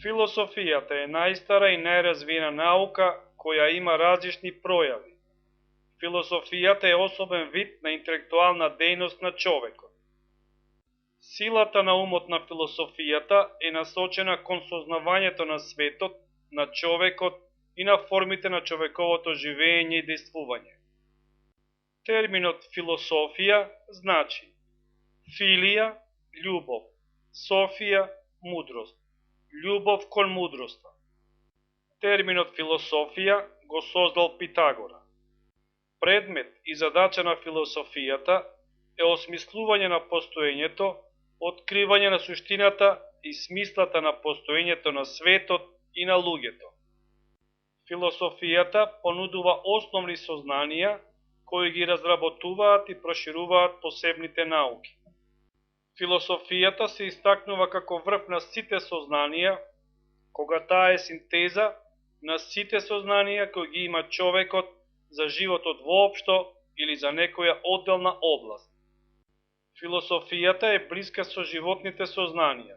Философијата е најстара и најразвиена наука која има различни пројави. Философијата е особен вид на интелектуална дејност на човекот. Силата на умот на философијата е насочена кон сознавањето на светот, на човекот и на формите на човековото живење и действување. Терминот философија значи филија, љубов, софија, мудрост, љубов кон мудроста. Терминот философија го создал Питагора. Предмет и задача на философијата е осмислување на постоењето, откривање на суштината и смислата на постоењето на светот и на луѓето. Философијата понудува основни сознанија кои ги разработуваат и прошируваат посебните науки. Философијата се истакнува како врв на сите сознанија, кога таа е синтеза на сите сознанија кои ги има човекот за животот воопшто или за некоја одделна област. Философијата е блиска со животните сознанија,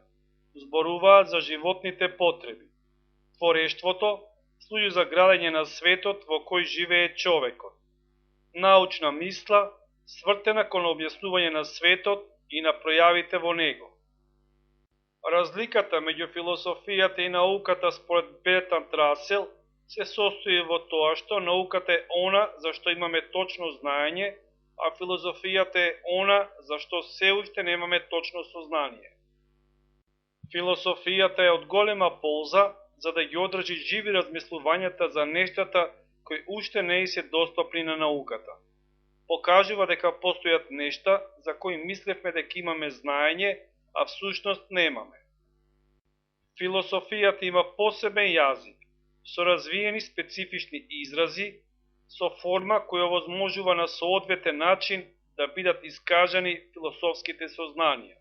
зборуваат за животните потреби. Творештвото служи за градење на светот во кој живее човекот. Научна мисла, свртена кон објаснување на светот и на пројавите во него. Разликата меѓу философијата и науката според Бертранд Расел се состои во тоа што науката е она за што имаме точно знаење, а философијата е она за што се уште немаме точно сознание. Философијата е од голема полза за да ги одржи живи размислувањата за нештата кои уште не се достапни на науката. Покажува дека постојат нешта за кои мислевме дека имаме знаење, а всушност немаме. Философијата има посебен јазик, со развиени специфични изрази, со форма која овозможува на соодветен начин да бидат искажани философските сознанија.